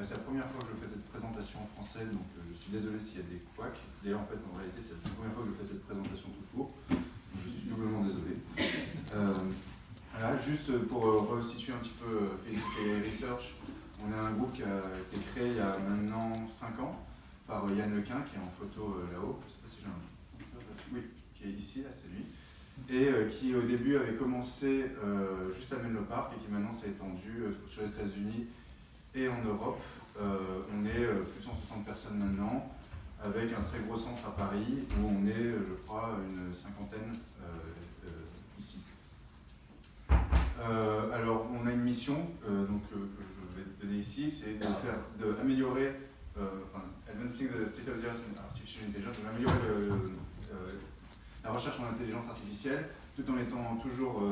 c'est la première fois que je fais cette présentation en français, donc je suis désolé s'il y a des couacs. D'ailleurs, en fait, en réalité, c'est la première fois que je fais cette présentation tout court. Je suis doublement désolé. Voilà, juste pour resituer un petit peu Facebook et Research, on est un groupe qui a été créé il y a maintenant 5 ans par Yann Lequin, qui est en photo là-haut. Je ne sais pas si j'ai un... Oui, qui est ici, là, c'est lui. Et qui au début avait commencé juste à Menlo Park et qui maintenant s'est étendu sur les États-Unis et en Europe. On est plus de 160 personnes maintenant, avec un très gros centre à Paris où on est, je crois, une cinquantaine ici. Alors, on a une mission donc, que je vais te donner ici, c'est d'améliorer, advancing the state of the art in artificial intelligence, d'améliorer la recherche en intelligence artificielle, tout en étant toujours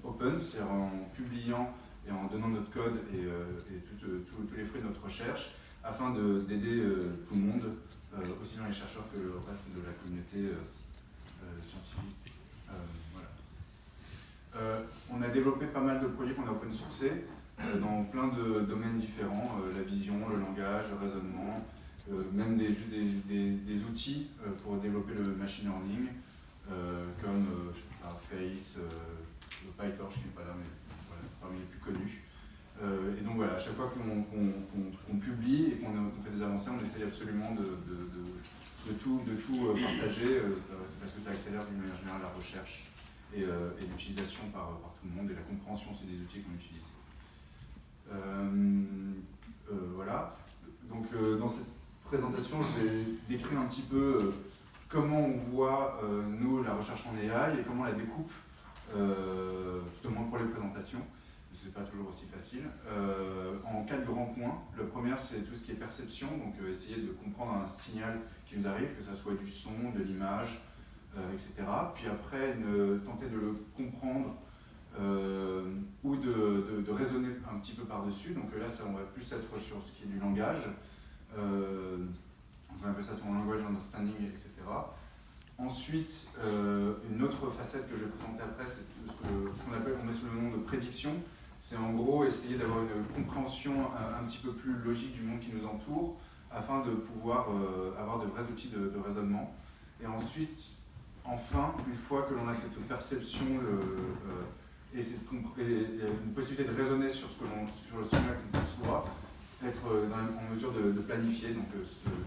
open, c'est-à-dire en publiant et en donnant notre code et tous les fruits de notre recherche, afin d'aider tout le monde, aussi bien les chercheurs que le reste de la communauté scientifique. Voilà. On a développé pas mal de projets qu'on a open sourcés dans plein de domaines différents, la vision, le langage, le raisonnement, même juste des outils pour développer le machine learning, comme je sais pas, Face, PyTorch qui n'est pas là, mais voilà, parmi les plus connus. Et donc voilà, à chaque fois qu'on publie et qu'on fait des avancées, on essaye absolument de tout partager, parce que ça accélère d'une manière générale la recherche et l'utilisation par tout le monde et la compréhension aussi des outils qu'on utilise. Voilà. Donc dans cette présentation, je vais décrire un petit peu comment on voit, nous, la recherche en AI et comment on la découpe, tout au moins pour les présentations, parce que ce n'est pas toujours aussi facile, en 4 grands points. Le premier, c'est tout ce qui est perception, donc essayer de comprendre un signal qui nous arrive, que ce soit du son, de l'image, etc. Puis après, tenter de le comprendre ou de raisonner un petit peu par-dessus. Donc là, on va plus être sur ce qui est du langage. On appelle ça son language understanding, etc. Ensuite, une autre facette que je vais présenter après, c'est ce qu'on appelle, on met sous le nom de prédiction. C'est en gros essayer d'avoir une compréhension un petit peu plus logique du monde qui nous entoure, afin de pouvoir avoir de vrais outils de raisonnement. Et ensuite, enfin, une fois que l'on a cette perception et une possibilité de raisonner sur le signal qu'on perçoit, être en mesure de planifier. Donc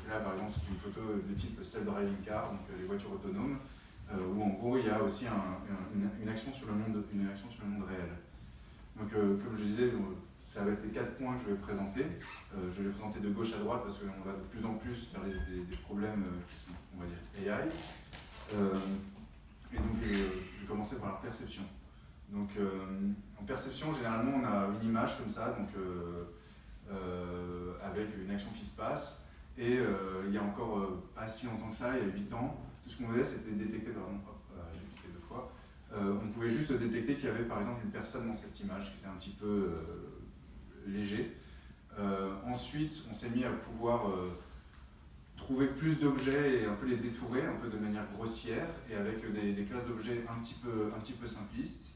là, par exemple, c'est une photo de type self-driving car, donc les voitures autonomes, où en gros il y a aussi une action sur le monde réel. Donc comme je disais, ça va être les 4 points que je vais présenter. Je vais les présenter de gauche à droite parce qu'on va de plus en plus vers des problèmes qui sont, on va dire, AI. Et donc je vais commencer par la perception. Donc en perception, généralement on a une image comme ça, donc avec une action qui se passe, et il y a encore pas si longtemps que ça, il y a 8 ans, tout ce qu'on faisait c'était détecter, j'ai cliqué 2 fois, on pouvait juste détecter qu'il y avait par exemple une personne dans cette image qui était un petit peu léger. Ensuite on s'est mis à pouvoir trouver plus d'objets et un peu les détourer, un peu de manière grossière, et avec des classes d'objets un petit peu simplistes.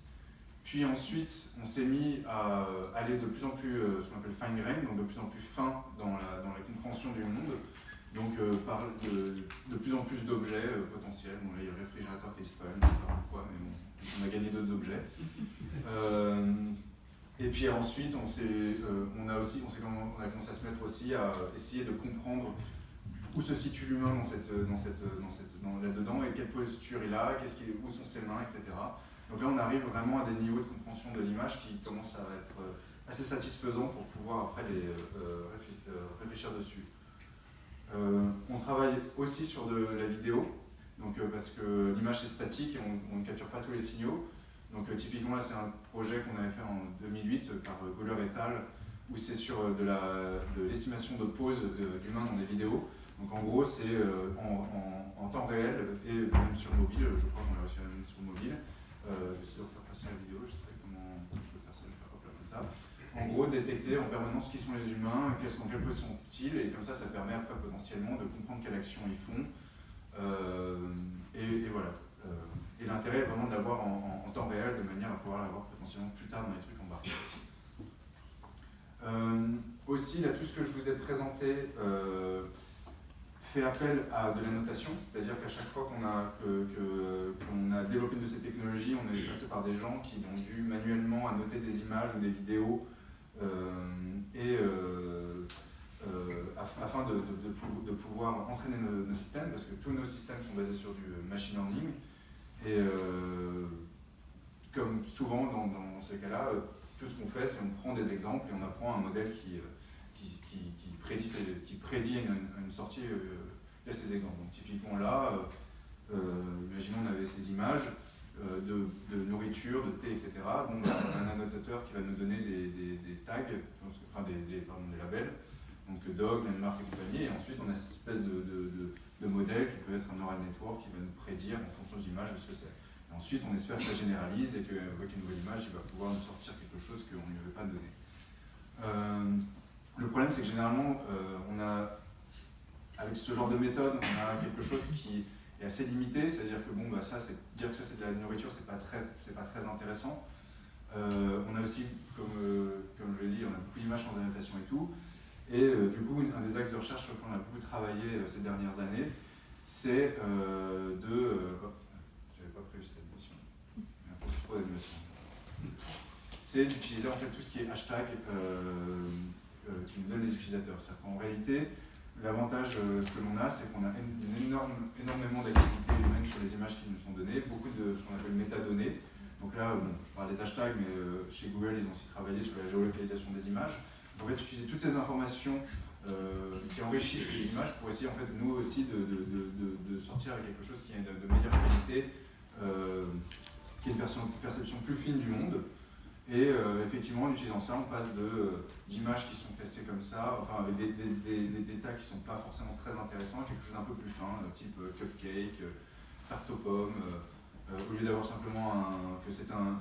Puis ensuite, on s'est mis à aller de plus en plus, ce qu'on appelle fine grain, donc de plus en plus fin dans la compréhension du monde, donc par de plus en plus d'objets potentiels. Bon, là, il y a le réfrigérateur qui disparaît, je ne sais pas pourquoi, mais bon, on a gagné d'autres objets. Et puis ensuite, on a commencé à se mettre aussi à essayer de comprendre où se situe l'humain là-dedans et quelle posture il a, où sont ses mains, etc. Donc là, on arrive vraiment à des niveaux de compréhension de l'image qui commencent à être assez satisfaisants pour pouvoir après réfléchir dessus. On travaille aussi sur de la vidéo, donc, parce que l'image est statique et on ne capture pas tous les signaux. Donc typiquement, là, c'est un projet qu'on avait fait en 2008 par Goller et al., où c'est sur de l'estimation de pause d'humains dans des vidéos. Donc en gros, c'est en temps réel et même sur mobile, je crois qu'on a réussi à l'amener sur mobile. Je vais essayer de faire passer la vidéo, je sais pas comment je peux faire ça, comme ça. En gros, détecter en permanence qui sont les humains, quelle position sont-ils, et comme ça permet après potentiellement de comprendre quelle action ils font. Et voilà. Et l'intérêt est vraiment de l'avoir en temps réel, de manière à pouvoir l'avoir potentiellement plus tard dans les trucs embarqués. Aussi, là, tout ce que je vous ai présenté fait appel à de la notation, c'est-à-dire qu'à chaque fois qu'on a développé une de ces technologies, on est passé par des gens qui ont dû manuellement annoter des images ou des vidéos afin de pouvoir entraîner nos systèmes, parce que tous nos systèmes sont basés sur du machine learning. Et comme souvent dans ces cas-là, tout ce qu'on fait, c'est on prend des exemples et on apprend un modèle qui prédit une sortie via ces exemples. Donc typiquement là, imaginons on avait ces images de nourriture, de thé, etc. Bon, on a un annotateur qui va nous donner des tags, enfin des labels, donc dog, landmark et compagnie, et ensuite on a cette espèce de modèle qui peut être un neural network qui va nous prédire en fonction de l'image ce que c'est. Et ensuite on espère que ça généralise et qu'avec une nouvelle image, il va pouvoir nous sortir quelque chose qu'on ne lui avait pas donné. Le problème, c'est que généralement, avec ce genre de méthode, on a quelque chose qui est assez limité, c'est-à-dire que bon, dire que ça c'est de la nourriture, c'est pas très intéressant. On a aussi, comme je l'ai dit, on a beaucoup d'images sans annotation et tout. Et du coup, un des axes de recherche sur lequel on a beaucoup travaillé ces dernières années, c'est j'avais pas prévu cette animation, il y a un peu trop d'animation. C'est d'utiliser en fait tout ce qui est hashtag qui nous donne les utilisateurs. C'est-à-dire qu'en réalité, l'avantage que l'on a, c'est qu'on a énormément d'activités humaines sur les images qui nous sont données, beaucoup de ce qu'on appelle métadonnées. Donc là, bon, je parle des hashtags, mais chez Google, ils ont aussi travaillé sur la géolocalisation des images. En fait, utiliser toutes ces informations qui enrichissent les images pour essayer, en fait, nous aussi, de sortir avec quelque chose qui est de meilleure qualité, qui est une perception plus fine du monde. Et effectivement, en utilisant ça, on passe d'images qui sont classées comme ça, enfin avec des tags qui ne sont pas forcément très intéressants, à quelque chose d'un peu plus fin, type cupcake, tarte aux pommes, au lieu d'avoir simplement que c'est un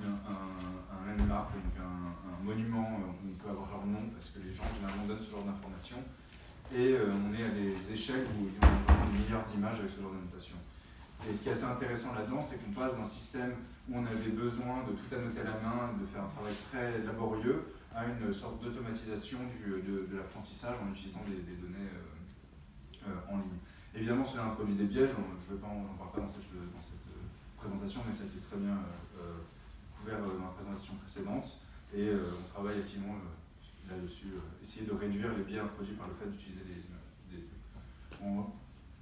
landmark, donc un monument où on peut avoir leur nom, parce que les gens généralement donnent ce genre d'informations, et on est à des échelles où il y a des milliards d'images avec ce genre d'annotation. Et ce qui est assez intéressant là-dedans, c'est qu'on passe d'un système où on avait besoin de tout annoter à la main, de faire un travail très laborieux, à une sorte d'automatisation de l'apprentissage en utilisant des données en ligne. Évidemment, cela introduit des biais, on n'en parle pas dans cette présentation, mais ça a été très bien couvert dans la présentation précédente, et on travaille activement là-dessus, essayer de réduire les biais introduits par le fait d'utiliser des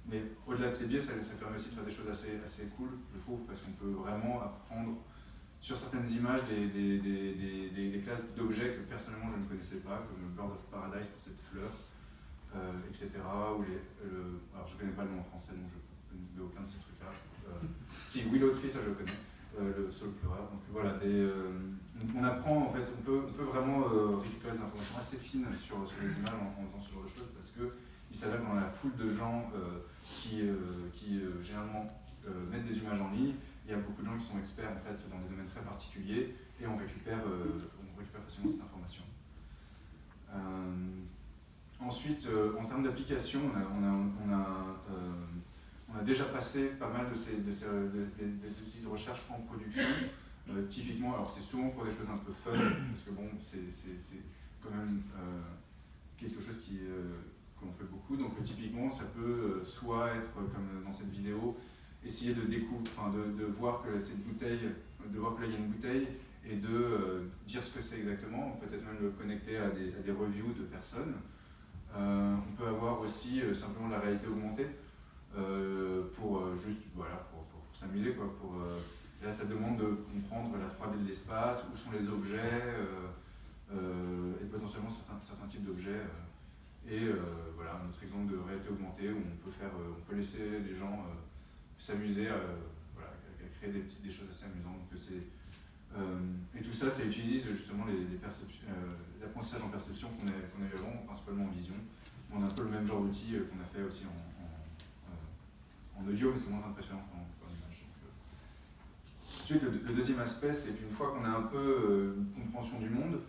mais au-delà de ces biais, ça permet aussi de faire des choses assez cool, je trouve, parce qu'on peut vraiment apprendre sur certaines images des classes d'objets que personnellement je ne connaissais pas, comme le Bird of Paradise pour cette fleur, etc. Ou alors je ne connais pas le nom en français, donc je ne connais aucun de ces trucs-là. Si, Willow Tree, ça je le connais, le Soul Pleureur. Donc voilà, on apprend, en fait, on peut vraiment récupérer des informations assez fines sur les images en faisant ce genre de choses, parce qu'il s'avère dans la foule de gens qui généralement mettent des images en ligne, il y a beaucoup de gens qui sont experts en fait, dans des domaines très particuliers, et on récupère facilement cette information. Ensuite, en termes d'application, on a déjà passé pas mal des outils de recherche en production. Typiquement, alors c'est souvent pour des choses un peu fun, parce que bon, c'est quand même quelque chose qu'on fait beaucoup. Donc typiquement, ça peut soit être, comme dans cette vidéo, essayer de voir que cette bouteille, de voir que là il y a une bouteille, et de dire ce que c'est exactement, peut-être même le connecter à des reviews de personnes. On peut avoir aussi simplement la réalité augmentée, pour s'amuser, quoi. Là, ça demande de comprendre la 3D de l'espace, où sont les objets, et potentiellement certains types d'objets. Voilà, un autre exemple de réalité augmentée où on peut laisser les gens s'amuser à créer des choses assez amusantes. Et tout ça, ça utilise justement l'apprentissage en perception qu'on a eu avant, principalement en vision. On a un peu le même genre d'outil qu'on a fait aussi en audio, mais c'est moins impressionnant qu'en image. Ensuite, le deuxième aspect, c'est qu'une fois qu'on a un peu une compréhension du monde,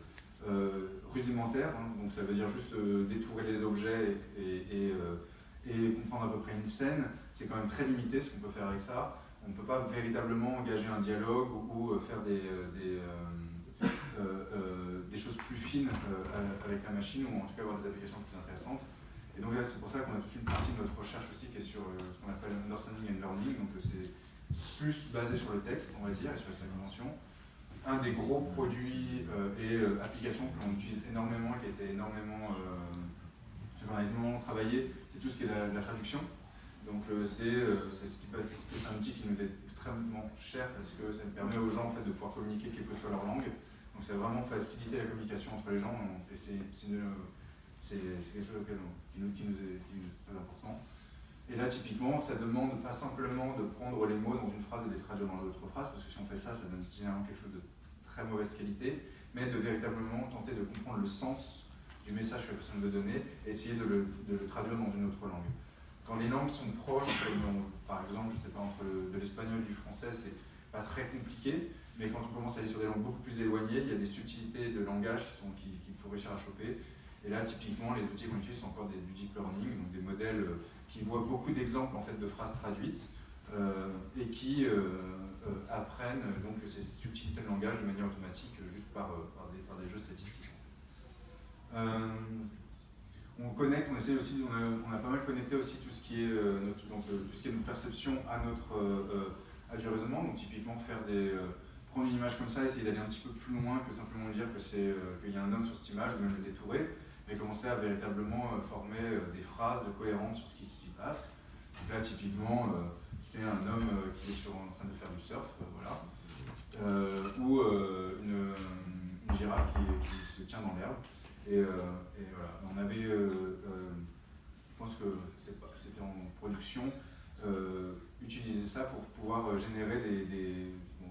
rudimentaire, hein, donc ça veut dire juste détourer les objets et comprendre à peu près une scène, c'est quand même très limité ce qu'on peut faire avec ça. On ne peut pas véritablement engager un dialogue ou faire des choses plus fines avec la machine, ou en tout cas avoir des applications plus intéressantes. Et donc là, c'est pour ça qu'on a toute une partie de notre recherche aussi qui est sur ce qu'on appelle understanding and learning, donc c'est plus basé sur le texte, on va dire, et sur sa dimension. Un des gros produits et applications que l'on utilise énormément, qui a été énormément travaillé, c'est tout ce qui est la traduction. Donc c'est un outil qui nous est extrêmement cher parce que ça permet aux gens en fait, de pouvoir communiquer quelle que soit leur langue. Donc ça a vraiment facilité la communication entre les gens et c'est quelque chose qui nous est très important. Et là, typiquement, ça demande pas simplement de prendre les mots dans une phrase et de les traduire dans l'autre phrase, parce que si on fait ça, ça donne généralement quelque chose de très mauvaise qualité, mais de véritablement tenter de comprendre le sens du message que la personne veut donner et essayer de le traduire dans une autre langue. Quand les langues sont proches, comme par exemple, je sais pas, entre de l'espagnol et du français, c'est pas très compliqué, mais quand on commence à aller sur des langues beaucoup plus éloignées, il y a des subtilités de langage qu'il faut réussir à choper. Et là, typiquement, les outils qu'on utilise sont encore du deep learning, donc des modèles qui voient beaucoup d'exemples en fait, de phrases traduites et qui apprennent donc, ces subtilités de langage de manière automatique juste par des jeux statistiques. On essaie aussi, on a pas mal connecté aussi tout ce qui est notre perception à du raisonnement. Donc typiquement prendre une image comme ça, essayer d'aller un petit peu plus loin que simplement dire qu'il y a un homme sur cette image, ou même le détourer, mais commencer à véritablement former des phrases cohérentes sur ce qui s'y passe. Donc là typiquement, c'est un homme qui est en train de faire du surf, voilà, ou une girafe qui se tient dans l'herbe. Et voilà, on avait, je pense que c'était en production, utiliser ça pour pouvoir générer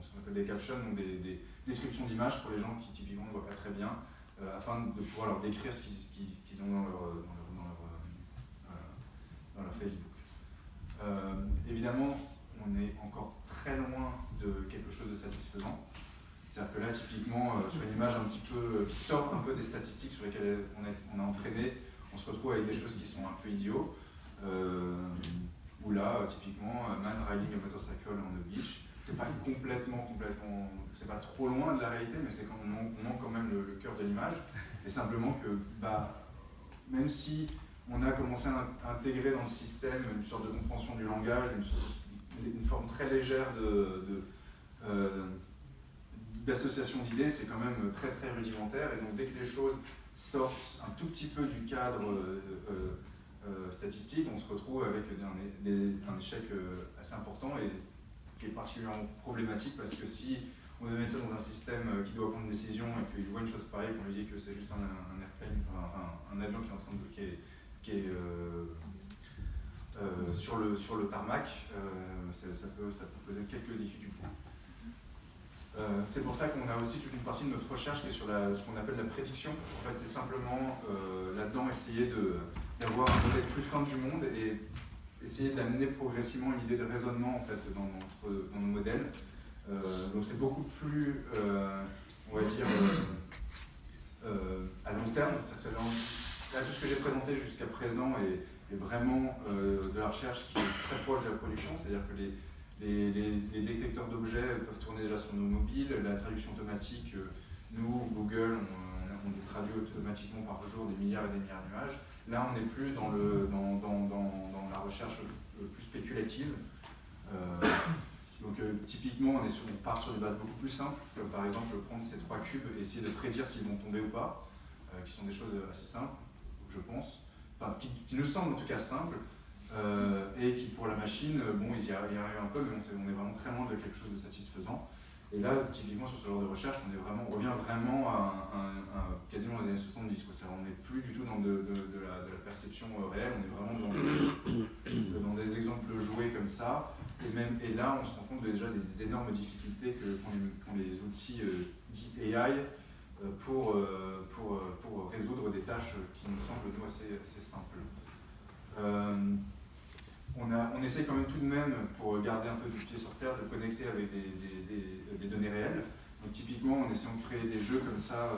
ce qu'on appelle des captions, donc des descriptions d'images pour les gens qui typiquement ne voient pas très bien, afin de pouvoir leur décrire ce qu'ils ont dans leur Facebook. Évidemment, on est encore très loin de quelque chose de satisfaisant. C'est-à-dire que là, typiquement, sur une image un petit peu qui sort un peu des statistiques sur lesquelles on a entraîné, on se retrouve avec des choses qui sont un peu idiots. Où là, typiquement, man riding a motorcycle on the beach, c'est pas complètement, c'est pas trop loin de la réalité, mais c'est qu'on manque quand même le cœur de l'image. Et simplement que, même si on a commencé à intégrer dans le système une sorte de compréhension du langage, une forme très légère d'association d'idées, c'est quand même très très rudimentaire. Et donc dès que les choses sortent un tout petit peu du cadre statistique, on se retrouve avec un échec assez important et qui est particulièrement problématique parce que si on veut mettre ça dans un système qui doit prendre une décision et qu'il voit une chose pareille, qu'on lui dit que c'est juste un airplane, un avion qui est en train qui est sur le tarmac, ça peut poser quelques difficultés. C'est pour ça qu'on a aussi toute une partie de notre recherche qui est sur ce qu'on appelle la prédiction. En fait, c'est simplement là-dedans essayer d'avoir un modèle plus fin du monde et essayer d'amener progressivement une idée de raisonnement en fait, dans nos modèles. Donc c'est beaucoup plus, on va dire, à long terme. Là, tout ce que j'ai présenté jusqu'à présent est vraiment de la recherche qui est très proche de la production, c'est-à-dire que les détecteurs d'objets peuvent tourner déjà sur nos mobiles, la traduction automatique, nous, Google, on traduit automatiquement par jour des milliards et des milliards d'images. Là, on est plus dans la recherche plus spéculative. Donc typiquement, on part sur des bases beaucoup plus simples, comme par exemple prendre ces 3 cubes et essayer de prédire s'ils vont tomber ou pas, qui sont des choses assez simples, je pense, enfin, qui nous semblent en tout cas simples, et qui pour la machine, bon, ils y arrivent un peu, mais on est vraiment très loin de quelque chose de satisfaisant. Et là, typiquement sur ce genre de recherche, on revient vraiment à quasiment aux années 70. On n'est plus du tout dans de la perception réelle, on est vraiment dans des exemples joués comme ça. Et là, on se rend compte déjà des énormes difficultés qu'ont les outils dits AI pour résoudre des tâches qui nous semblent nous assez simples. On essaie quand même tout de même, pour garder un peu du pied sur terre, de connecter avec des données réelles. Donc typiquement, en essayant de créer des jeux comme ça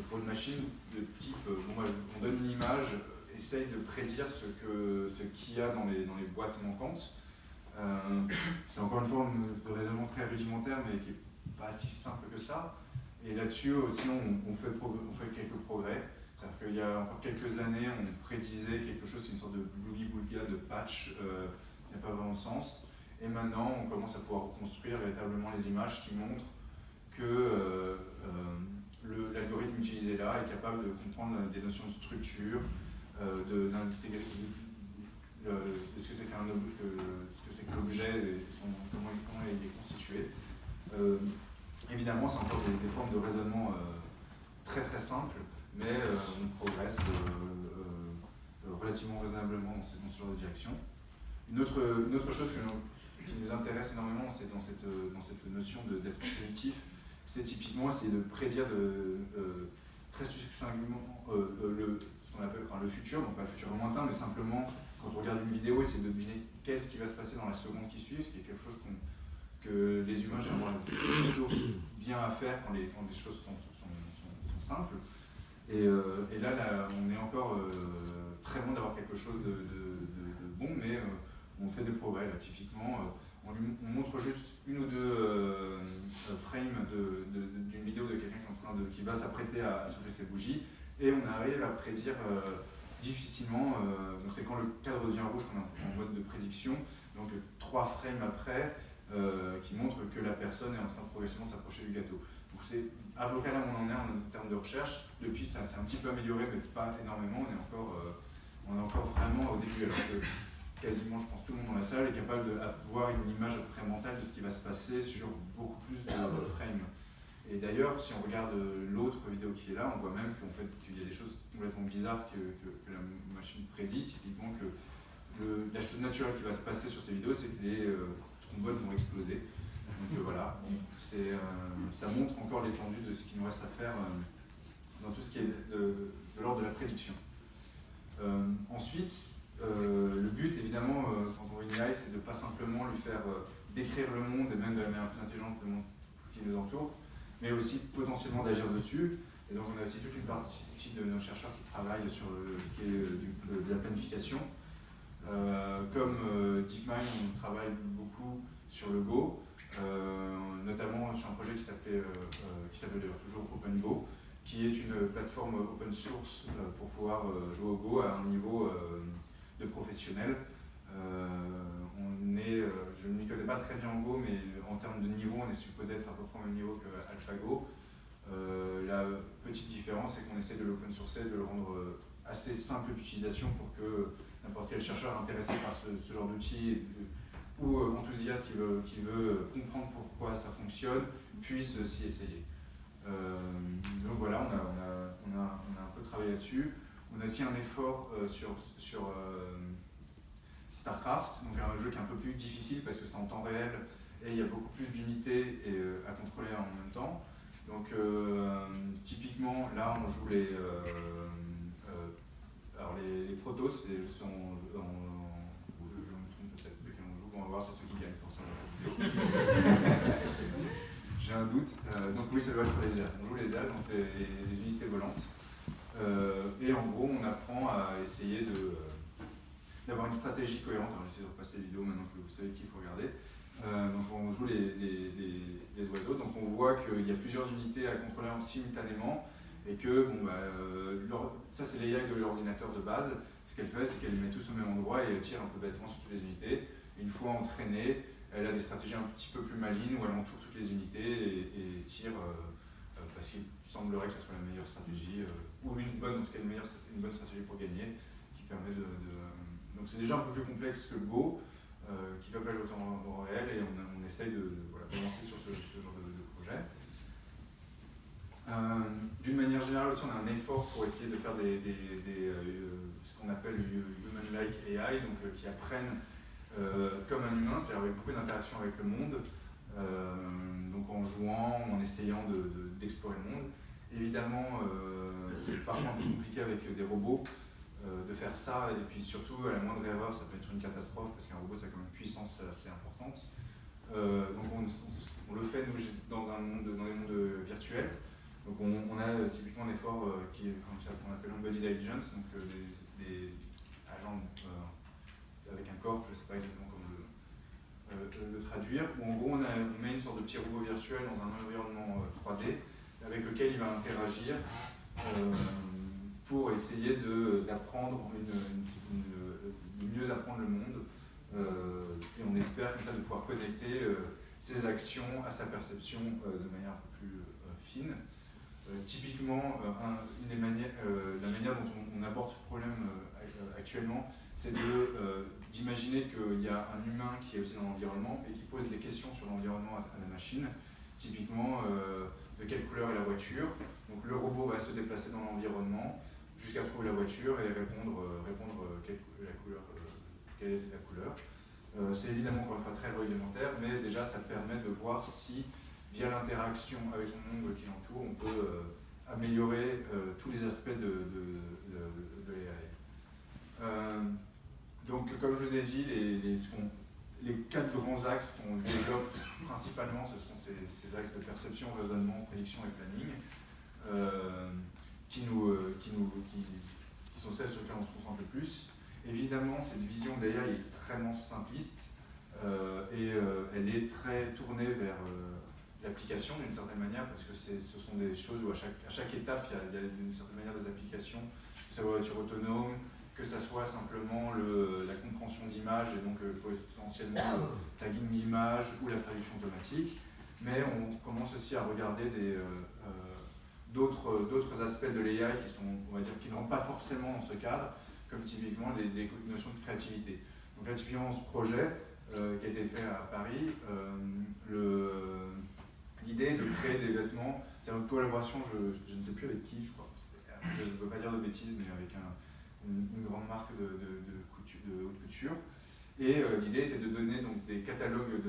pour une machine de type, on donne une image, essaye de prédire ce qu'il y a dans les boîtes manquantes. C'est encore une forme de raisonnement très rudimentaire, mais qui n'est pas si simple que ça. Et là-dessus aussi, on fait quelques progrès. C'est-à-dire qu'il y a encore quelques années, on prédisait quelque chose, c'est une sorte de boogie-booga, de patch qui n'a pas vraiment sens. Et maintenant, on commence à pouvoir reconstruire véritablement les images qui montrent que l'algorithme utilisé là est capable de comprendre des notions de structure, d'intégrer de ce que c'est que l'objet et comment il est constitué. Évidemment, c'est encore des formes de raisonnement très très simples, mais on progresse relativement raisonnablement dans ce genre de direction. Une autre chose qui nous intéresse énormément, c'est dans cette notion d'être prédictif, c'est typiquement essayer de prédire très succinctement ce qu'on appelle le futur, donc pas le futur lointain, mais simplement quand on regarde une vidéo, essayer de deviner qu'est-ce qui va se passer dans la seconde qui suit, ce qui est quelque chose que les humains généralement ont plutôt bien à faire quand les choses sont simples. Et là, on est encore très loin d'avoir quelque chose de bon, mais on fait des progrès. Là, typiquement, on montre juste une ou deux frames d'une vidéo de quelqu'un qui va s'apprêter à souffler ses bougies, et on arrive à prédire difficilement, donc c'est quand le cadre devient rouge qu'on est en mode de prédiction, donc 3 frames après, qui montrent que la personne est en train de progressivement s'approcher du gâteau. Donc c'est à peu près là où on en est en termes de recherche. Depuis, ça s'est un petit peu amélioré, mais pas énormément. On est encore vraiment au début, alors que quasiment, je pense, tout le monde dans la salle est capable d'avoir une image à peu près mentale de ce qui va se passer sur beaucoup plus de frames. Et d'ailleurs, si on regarde l'autre vidéo qui est là, on voit même qu'il y a des choses complètement bizarres que la machine prédit. Typiquement que la chose naturelle qui va se passer sur ces vidéos, c'est que les trombones vont exploser. Donc voilà, ça montre encore l'étendue de ce qu'il nous reste à faire dans tout ce qui est de l'ordre de la prédiction. Ensuite, le but, évidemment, quand on veut une AI, c'est de ne pas simplement lui faire décrire le monde, et même de la manière plus intelligente que le monde qui nous entoure, mais aussi potentiellement d'agir dessus. Et donc on a aussi toute une partie de nos chercheurs qui travaillent sur ce qui est de la planification. Comme DeepMind, on travaille beaucoup sur le Go, notamment sur un projet qui s'appelle d'ailleurs toujours OpenGo, qui est une plateforme open source pour pouvoir jouer au Go à un niveau de professionnel. Je ne m'y connais pas très bien en Go, mais en termes de niveau, on est supposé être à peu près au même niveau que AlphaGo. La petite différence, c'est qu'on essaie de l'open sourcer, de le rendre assez simple d'utilisation pour que n'importe quel chercheur intéressé par ce genre d'outil ou enthousiaste qui veut comprendre pourquoi ça fonctionne puisse s'y essayer. Donc voilà, on a un peu travaillé là-dessus. On a aussi un effort sur StarCraft, donc un jeu qui est un peu plus difficile parce que c'est en temps réel et il y a beaucoup plus d'unités à contrôler en même temps. Donc typiquement là on joue les protos, sont je me trompe peut-être de quel on joue, on va voir c'est ceux qui gagnent pour ça. J'ai un doute. Donc oui, ça doit être les ailes. On joue les ailes, donc les unités volantes. Et en gros, on apprend à essayer d'avoir une stratégie cohérente. Alors j'essaie de repasser les vidéos maintenant que vous savez qu'il faut regarder. Donc on joue les oiseaux. Donc on voit qu'il y a plusieurs unités à contrôler simultanément et que ça c'est l'AI de l'ordinateur de base. Ce qu'elle fait, c'est qu'elle les met tous au même endroit et elle tire un peu bêtement sur toutes les unités. Et une fois entraînée, elle a des stratégies un petit peu plus malines où elle entoure toutes les unités et tire parce qu'il semblerait que ce soit la meilleure stratégie, ou une bonne stratégie pour gagner, qui permet Donc c'est déjà un peu plus complexe que le Go, qui va pas aller autant en réel, et on essaye d'avancer sur ce genre de projet. D'une manière générale aussi, on a un effort pour essayer de faire ce qu'on appelle human-like AI, donc qui apprennent comme un humain, c'est-à-dire avec beaucoup d'interactions avec le monde, donc en jouant, en essayant d'explorer le monde. Évidemment, c'est parfois un peu compliqué avec des robots de faire ça, et puis surtout à la moindre erreur, ça peut être une catastrophe parce qu'un robot ça a quand même une puissance assez importante. Donc on le fait nous, dans des mondes virtuels. Donc on a typiquement un effort qu'on appelle embodied agents, donc des agents avec un corps, je ne sais pas exactement comment le traduire, où en gros on met une sorte de petit robot virtuel dans un environnement 3D avec lequel il va interagir pour essayer d'apprendre, de mieux apprendre le monde. Et on espère comme ça de pouvoir connecter ses actions à sa perception de manière un peu plus fine. Typiquement, la manière dont on aborde ce problème actuellement, c'est d'imaginer qu'il y a un humain qui est aussi dans l'environnement et qui pose des questions sur l'environnement à la machine. Typiquement, de quelle couleur est la voiture. Donc le robot va se déplacer dans l'environnement jusqu'à trouver la voiture et répondre quelle est la couleur. C'est évidemment encore une fois très rudimentaire, mais déjà ça permet de voir si, via l'interaction avec son monde qui l'entoure, on peut améliorer tous les aspects de l'AI. Donc comme je vous ai dit, les 4 grands axes qu'on développe principalement, ce sont ces axes de perception, raisonnement, prédiction et planning, qui sont celles sur lesquelles on se concentre le plus. Évidemment, cette vision de l'AI est extrêmement simpliste et elle est très tournée vers l'application d'une certaine manière, parce que ce sont des choses où à chaque étape, il y a d'une certaine manière des applications, que ce soit la voiture autonome, que ce soit simplement la compréhension d'images et donc potentiellement le tagging d'images ou la traduction automatique. Mais on commence aussi à regarder d'autres aspects de l'AI qui ne rentrent pas forcément dans ce cadre, comme typiquement des notions de créativité. Donc là, typiquement, ce projet qui a été fait à Paris, l'idée est de créer des vêtements, c'est une collaboration, je ne sais plus avec qui, je crois, je ne veux pas dire de bêtises, mais avec une grande marque de haute couture. Et l'idée était de donner donc, des catalogues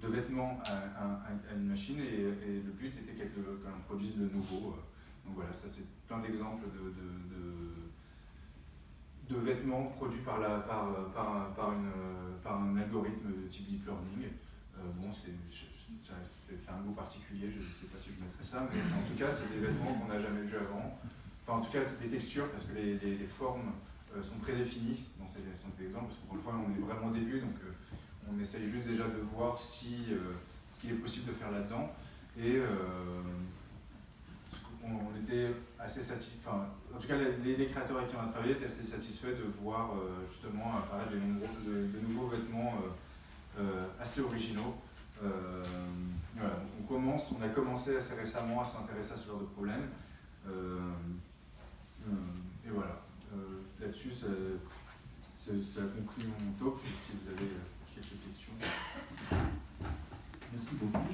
de vêtements à une machine, et le but était qu'on produise de nouveau. Donc voilà, ça c'est plein d'exemples de vêtements produits par un algorithme de type deep learning. Bon, c'est un goût particulier, je ne sais pas si je mettrai ça, mais en tout cas, c'est des vêtements qu'on n'a jamais vus avant. Enfin, en tout cas, les textures, parce que les formes sont prédéfinies dans ces exemples, parce qu'encore une fois, on est vraiment au début, donc on essaye juste déjà de voir ce qu'il est possible de faire là-dedans. Et on était assez satisfait, enfin, en tout cas, les créateurs avec qui on a travaillé étaient assez satisfaits de voir justement apparaître de nouveaux vêtements assez originaux. Voilà, on a commencé assez récemment à s'intéresser à ce genre de problème. Et voilà, là-dessus, ça conclut mon talk. Si vous avez quelques questions. Merci beaucoup.